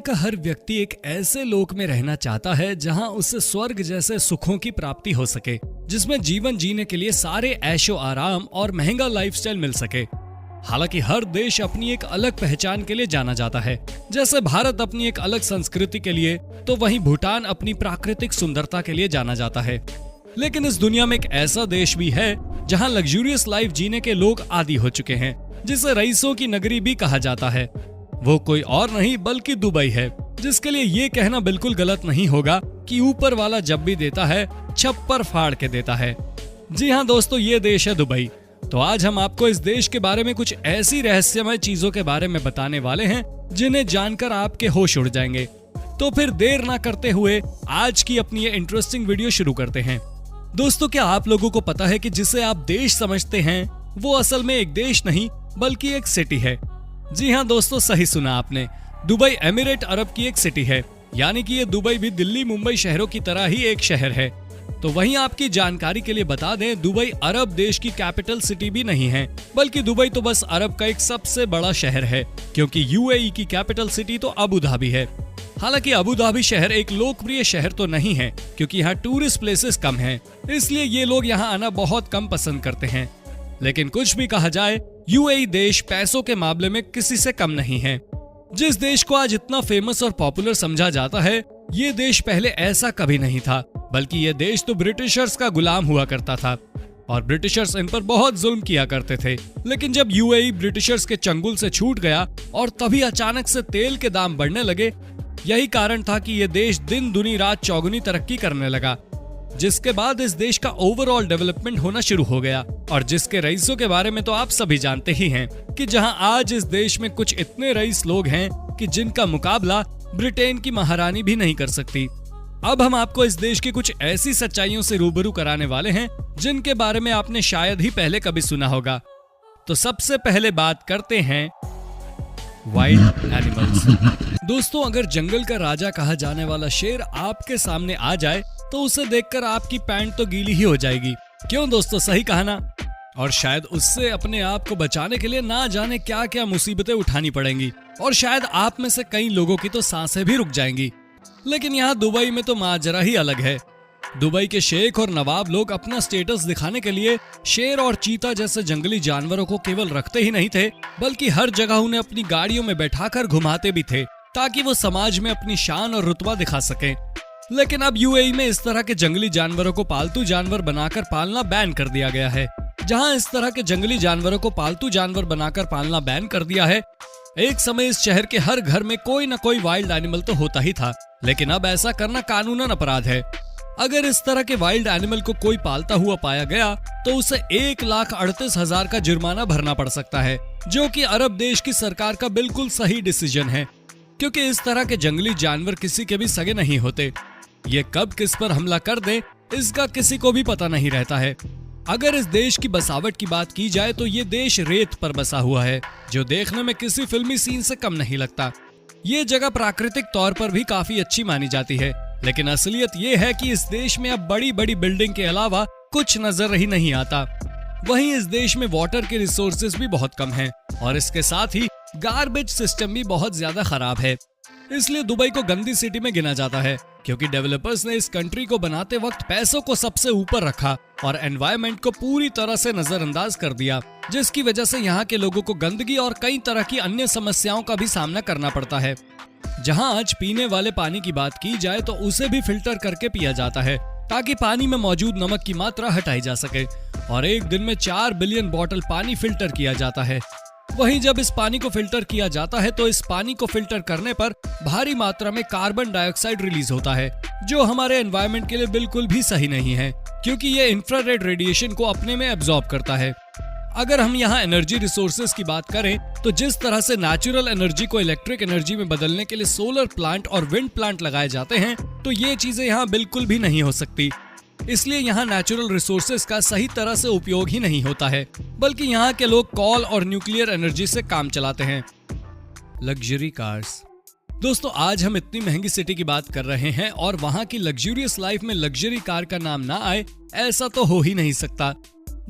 का हर व्यक्ति एक ऐसे लोक में रहना चाहता है जहां उसे स्वर्ग जैसे सुखों की प्राप्ति हो सके, जिसमें जीवन जीने के लिए सारे ऐशो आराम और महंगा लाइफस्टाइल मिल सके। हालांकि हर देश अपनी एक अलग पहचान के लिए जाना जाता है। जैसे भारत अपनी एक अलग संस्कृति के लिए, तो वहीं भूटान अपनी प्राकृतिक सुंदरता के लिए जाना जाता है। लेकिन इस दुनिया में एक ऐसा देश भी है जहां लग्जूरियस लाइफ जीने के लोग आदी हो चुके हैं, जिसे रईसों की नगरी भी कहा जाता है। वो कोई और नहीं बल्कि दुबई है, जिसके लिए ये कहना बिल्कुल गलत नहीं होगा कि ऊपर वाला जब भी देता है छप्पर फाड़ के देता है। जी हाँ दोस्तों, ये देश है दुबई। तो आज हम आपको इस देश के बारे में कुछ ऐसी रहस्यमय चीजों के बारे में बताने वाले हैं जिन्हें जानकर आपके होश उड़ जाएंगे। तो फिर देर ना करते हुए आज की अपनी ये इंटरेस्टिंग वीडियो शुरू करते हैं। दोस्तों, क्या आप लोगों को पता है कि जिसे आप देश समझते हैं वो असल में एक देश नहीं बल्कि एक सिटी है। जी हाँ दोस्तों, सही सुना आपने। दुबई एमिरेट अरब की एक सिटी है, यानी कि ये दुबई भी दिल्ली मुंबई शहरों की तरह ही एक शहर है। तो वहीं आपकी जानकारी के लिए बता दें, दुबई अरब देश की कैपिटल सिटी भी नहीं है, बल्कि दुबई तो बस अरब का एक सबसे बड़ा शहर है, क्योंकि यूएई की कैपिटल सिटी तो अबू धाबी है। हालांकि अबू धाबी शहर एक लोकप्रिय शहर तो नहीं है, क्योंकि यहाँ टूरिस्ट प्लेसेस कम हैं, इसलिए ये लोग यहाँ आना बहुत कम पसंद करते हैं। लेकिन कुछ भी कहा जाए, यूएई देश पैसों के मामले में किसी से कम नहीं है। जिस देश को आज इतना फेमस और पॉपुलर समझा जाता है, ये देश पहले ऐसा कभी नहीं था, बल्कि ये देश तो ब्रिटिशर्स का गुलाम हुआ करता था और ब्रिटिशर्स इन पर बहुत जुल्म किया करते थे। लेकिन जब यूएई ब्रिटिशर्स के चंगुल से छूट गया और तभी अचानक से तेल के दाम बढ़ने लगे, यही कारण था कि ये देश दिन दुनी रात चौगुनी तरक्की करने लगा, जिसके बाद इस देश का ओवरऑल डेवलपमेंट होना शुरू हो गया। और जिसके रईसों के बारे में तो आप सभी जानते ही हैं कि जहां आज इस देश में कुछ इतने रईस लोग हैं कि जिनका मुकाबला ब्रिटेन की महारानी भी नहीं कर सकती। अब हम आपको इस देश की कुछ ऐसी सच्चाइयों से रूबरू कराने वाले हैं जिनके बारे में आपने शायद ही पहले कभी सुना होगा। तो सबसे पहले बात करते हैं वाइल्ड एनिमल्स। दोस्तों, अगर जंगल का राजा कहा जाने वाला शेर आपके सामने आ जाए तो उसे देखकर आपकी पैंट तो गीली ही हो जाएगी। क्यों दोस्तों, सही कहा ना? और शायद उससे अपने आप को बचाने के लिए ना जाने क्या क्या मुसीबतें उठानी पड़ेंगी, और शायद आप में से कई लोगों की तो सांसें भी रुक जाएंगी। लेकिन यहाँ दुबई में तो माजरा ही अलग है। दुबई के शेख और नवाब लोग अपना स्टेटस दिखाने के लिए शेर और चीता जैसे जंगली जानवरों को केवल रखते ही नहीं थे, बल्कि हर जगह उन्हें अपनी गाड़ियों में बैठाकर घुमाते भी थे, ताकि वो समाज में अपनी शान और रुतबा दिखा सकें। लेकिन अब यूएई में इस तरह के जंगली जानवरों को पालतू जानवर बनाकर पालना बैन कर दिया गया है। जहां इस तरह के जंगली जानवरों को पालतू जानवर बनाकर पालना बैन कर दिया है, एक समय इस शहर के हर घर में कोई न कोई वाइल्ड एनिमल तो होता ही था, लेकिन अब ऐसा करना कानूनन अपराध है। अगर इस तरह के वाइल्ड एनिमल को कोई पालता हुआ पाया गया तो उसे 1,38,000 का जुर्माना भरना पड़ सकता है, जो कि अरब देश की सरकार का बिल्कुल सही डिसीजन है, क्योंकि इस तरह के जंगली जानवर किसी के भी सगे नहीं होते। ये कब किस पर हमला कर दे इसका किसी को भी पता नहीं रहता है। अगर इस देश की बसावट की बात की जाए तो ये देश रेत पर बसा हुआ है, जो देखने में किसी फिल्मी सीन से कम नहीं लगता। ये जगह प्राकृतिक तौर पर भी काफी अच्छी मानी जाती है, लेकिन असलियत ये है कि इस देश में अब बड़ी बड़ी बिल्डिंग के अलावा कुछ नजर ही नहीं आता। वहीं इस देश में वाटर के रिसोर्सेज भी बहुत कम हैं, और इसके साथ ही गार्बेज सिस्टम भी बहुत ज्यादा खराब है। इसलिए दुबई को गंदी सिटी में गिना जाता है, क्योंकि डेवलपर्स ने इस कंट्री को बनाते वक्त पैसों को सबसे ऊपर रखा और एनवायरनमेंट को पूरी तरह से नजरअंदाज कर दिया, जिसकी वजह से यहाँ के लोगों को गंदगी और कई तरह की अन्य समस्याओं का भी सामना करना पड़ता है। जहाँ आज पीने वाले पानी की बात की जाए तो उसे भी फिल्टर करके पिया जाता है, ताकि पानी में मौजूद नमक की मात्रा हटाई जा सके, और एक दिन में 4 बिलियन बॉटल पानी फिल्टर किया जाता है। वहीं जब इस पानी को फिल्टर किया जाता है तो इस पानी को फिल्टर करने पर भारी मात्रा में कार्बन डाइऑक्साइड रिलीज होता है, जो हमारे एनवायरनमेंट के लिए बिल्कुल भी सही नहीं है, क्योंकि ये इंफ्रारेड रेडिएशन को अपने में एब्जॉर्ब करता है। अगर हम यहाँ एनर्जी रिसोर्सेज की बात करें तो जिस तरह से नेचुरल एनर्जी को इलेक्ट्रिक एनर्जी में बदलने के लिए सोलर प्लांट और विंड प्लांट लगाए जाते हैं, तो ये चीजें यहाँ बिल्कुल भी नहीं हो सकती। इसलिए यहाँ नेचुरल रिसोर्सेज का सही तरह से उपयोग ही नहीं होता है, बल्कि यहाँ के लोग कॉल और न्यूक्लियर एनर्जी से काम चलाते हैं। Luxury cars. दोस्तों, आज हम इतनी महंगी सिटी की बात कर रहे हैं और वहाँ की लग्जूरियस लाइफ में लग्जरी कार का नाम ना आए, ऐसा तो हो ही नहीं सकता।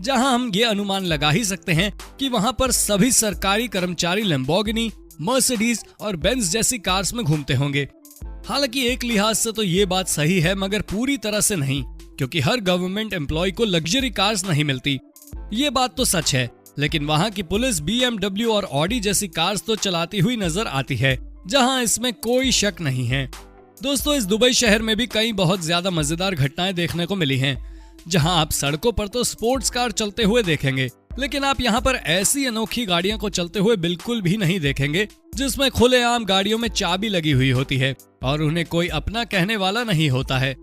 जहां हम ये अनुमान लगा ही सकते हैं कि वहां पर सभी सरकारी कर्मचारी लैम्बोर्गिनी, मर्सिडीज और बेंज जैसी कार्स में घूमते होंगे। हालांकि एक लिहाज से तो ये बात सही है, मगर पूरी तरह से नहीं, क्योंकि हर गवर्नमेंट एम्प्लॉय को लग्जरी कार्स नहीं मिलती। ये बात तो सच है, लेकिन वहाँ की पुलिस BMW और ऑडी जैसी कार्स तो चलाती हुई नजर आती है, जहाँ इसमें कोई शक नहीं है। दोस्तों, इस दुबई शहर में भी कई बहुत ज्यादा मजेदार घटनाएं देखने को मिली हैं, जहां आप सड़कों पर तो स्पोर्ट्स कार चलते हुए देखेंगे, लेकिन आप यहां पर ऐसी अनोखी गाड़ियों को चलते हुए बिल्कुल भी नहीं देखेंगे जिसमें खुलेआम गाड़ियों में चाबी लगी हुई होती है और उन्हें कोई अपना कहने वाला नहीं होता है।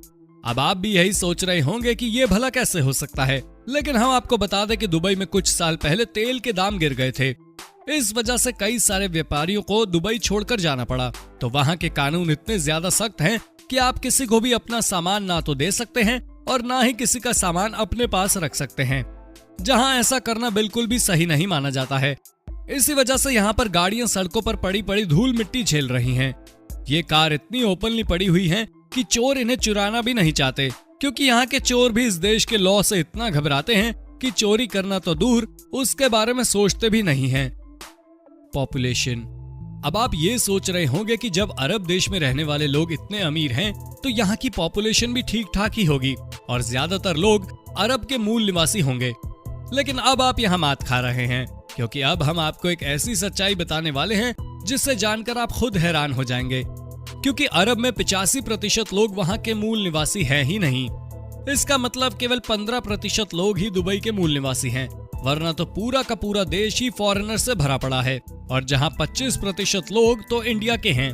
अब आप भी यही सोच रहे होंगे कि ये भला कैसे हो सकता है, लेकिन हम आपको बता दें कि दुबई में कुछ साल पहले तेल के दाम गिर गए थे। इस वजह से कई सारे व्यापारियों को दुबई छोड़कर जाना पड़ा। तो वहाँ के कानून इतने ज्यादा सख्त हैं कि आप किसी को भी अपना सामान ना तो दे सकते हैं और ना ही किसी का सामान अपने पास रख सकते हैं, जहाँ ऐसा करना बिल्कुल भी सही नहीं माना जाता है। इसी वजह से यहाँ पर गाड़ियां सड़कों पर पड़ी पड़ी धूल मिट्टी झेल रही हैं। ये कार इतनी ओपनली पड़ी हुई हैं कि चोर इन्हें चुराना भी नहीं चाहते, क्योंकि यहाँ के चोर भी इस देश के लॉ से इतना घबराते हैं कि चोरी करना तो दूर, उसके बारे में सोचते भी नहीं हैं। पॉपुलेशन। अब आप ये सोच रहे होंगे कि जब अरब देश में रहने वाले लोग इतने अमीर हैं, तो यहाँ की पॉपुलेशन भी ठीक ठाक ही होगी और ज्यादातर लोग अरब के मूल निवासी होंगे। लेकिन अब आप यहाँ मात खा रहे हैं, क्योंकि अब हम आपको एक ऐसी सच्चाई बताने वाले हैं जिससे जानकर आप खुद हैरान हो जाएंगे, क्योंकि अरब में 85% लोग वहाँ के मूल निवासी हैं ही नहीं। इसका मतलब केवल 15% लोग ही दुबई के मूल निवासी हैं, वरना तो पूरा का पूरा देश ही फॉरेनर से भरा पड़ा है, और जहां 25% लोग तो इंडिया के हैं।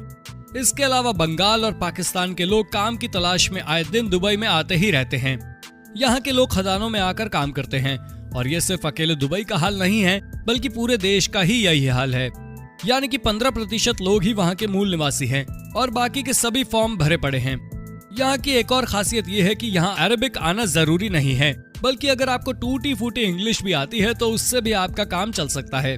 इसके अलावा बंगाल और पाकिस्तान के लोग काम की तलाश में आए दिन दुबई में आते ही रहते हैं। यहाँ के लोग खदानों में आकर काम करते हैं, और ये सिर्फ अकेले दुबई का हाल नहीं है, बल्कि पूरे देश का ही यही हाल है। यानी कि 15% लोग ही वहाँ के मूल निवासी हैं और बाकी के सभी फॉर्म भरे पड़े हैं। यहाँ की एक और खासियत ये है कि यहाँ अरबिक आना जरूरी नहीं है, बल्कि अगर आपको टूटी फूटी इंग्लिश भी आती है तो उससे भी आपका काम चल सकता है।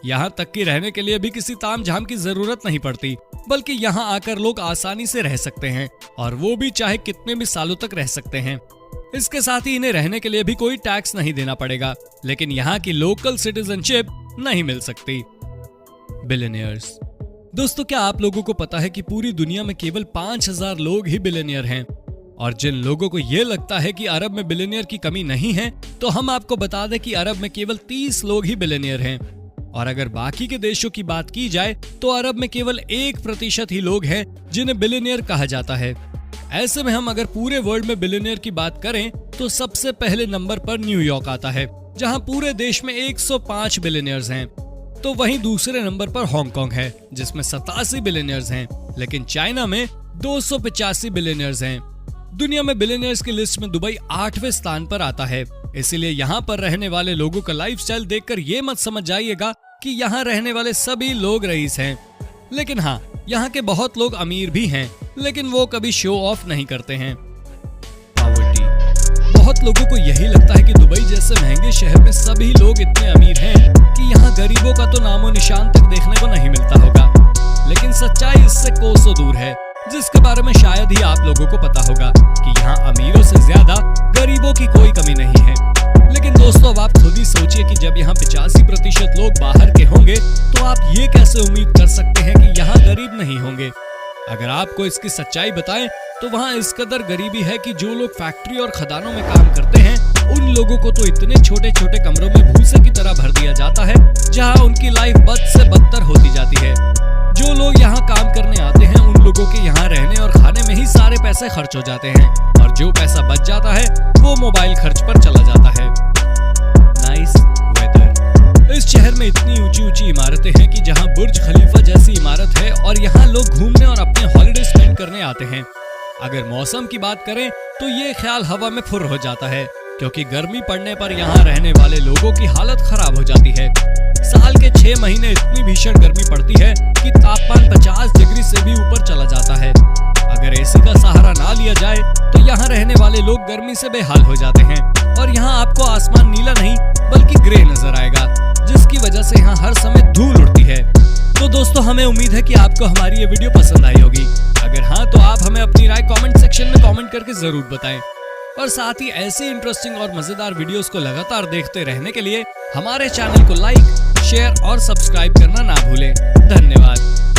यहाँ तक कि रहने के लिए भी किसी ताम झाम की जरूरत नहीं पड़ती, बल्कि यहाँ आकर लोग आसानी से रह सकते हैं, और वो भी चाहे कितने भी सालों तक रह सकते हैं। इसके साथ ही इन्हें रहने के लिए भी कोई टैक्स नहीं देना पड़ेगा, लेकिन यहाँ की लोकल सिटीजनशिप नहीं मिल सकती। बिलियनियर्स। दोस्तों, क्या आप लोगों को पता है कि पूरी दुनिया में केवल 5000 लोग ही बिलियनियर हैं? और जिन लोगों को ये लगता है कि अरब में बिलियनियर की कमी नहीं है, तो हम आपको बता दें कि अरब में केवल 30 लोग ही बिलियनियर हैं। और अगर बाकी के देशों की बात की जाए तो अरब में केवल 1% ही लोग हैं जिन्हें बिलियनियर कहा जाता है। ऐसे में हम अगर पूरे वर्ल्ड में बिलियनियर की बात करें तो सबसे पहले नंबर पर न्यूयॉर्क आता है, जहां पूरे देश में 105 बिलियनियर्स हैं। तो वहीं दूसरे नंबर पर हांगकांग है, जिसमें 87 बिलियनियर्स हैं, लेकिन चाइना में 285 बिलियनियर्स हैं। दुनिया में बिलियनियर्स की लिस्ट में दुबई 8वें स्थान पर आता है। इसीलिए यहाँ पर रहने वाले लोगों का लाइफस्टाइल देखकर ये मत समझ जाइएगा कि यहाँ रहने वाले सभी लोग रईस हैं। लेकिन हाँ, यहाँ के बहुत लोग अमीर भी हैं, लेकिन वो कभी शो ऑफ नहीं करते हैं। पॉवर्टी। बहुत लोगों को यही लगता है कि दुबई जैसे महंगे शहर में सभी लोग इतने अमीर हैं कि यहाँ गरीबों का तो नामो निशान तक देखने को नहीं मिलता होगा। लेकिन सच्चाई इससे कोसों दूर है, जिसके बारे में शायद ही आप लोगों को पता होगा कि यहाँ अमीरों से ज्यादा गरीबों की कोई कमी नहीं है। लेकिन दोस्तों, अब आप खुद ही सोचिए कि जब यहाँ 85% लोग बाहर के होंगे, तो आप ये कैसे उम्मीद कर सकते हैं कि यहाँ गरीब नहीं होंगे? अगर आपको इसकी सच्चाई बताएं तो वहाँ इस कदर गरीबी है कि जो लोग फैक्ट्री और खदानों में काम करते हैं, उन लोगों को तो इतने छोटे छोटे कमरों में भूसे की तरह भर दिया जाता है, जहाँ उनकी लाइफ बद से बदतर होती जाती है। जो लोग यहाँ काम करने आते हैं, उन लोगों के यहाँ रहने और खाने में ही सारे पैसे खर्च हो जाते हैं, और जो पैसा बच जाता है वो मोबाइल खर्च पर चला जाता है। Nice weather. इस शहर में इतनी ऊंची ऊंची इमारतें हैं कि जहाँ बुर्ज खलीफा जैसी इमारत है, और यहाँ लोग घूमने और अपने हॉलिडे स्पेंड करने आते हैं। अगर मौसम की बात करें तो ये ख्याल हवा में फुर हो जाता है, क्योंकि गर्मी पड़ने पर यहाँ रहने वाले लोगों की हालत खराब हो जाती है। साल के 6 महीने इतनी भीषण गर्मी पड़ती है कि तापमान 50 डिग्री से भी ऊपर चला जाता है। अगर एसी का सहारा ना लिया जाए तो यहाँ रहने वाले लोग गर्मी से बेहाल हो जाते हैं, और यहाँ आपको आसमान नीला नहीं बल्कि ग्रे नजर आएगा, जिसकी वजह से यहाँ हर समय धूल उड़ती है। तो दोस्तों, हमें उम्मीद है कि आपको हमारी ये वीडियो पसंद आई होगी। अगर हाँ, तो आप हमें अपनी राय कमेंट सेक्शन में कमेंट करके जरूर बताएं। और साथ ही ऐसे इंटरेस्टिंग और मजेदार वीडियोस को लगातार देखते रहने के लिए हमारे चैनल को लाइक, शेयर और सब्सक्राइब करना ना भूलें। धन्यवाद।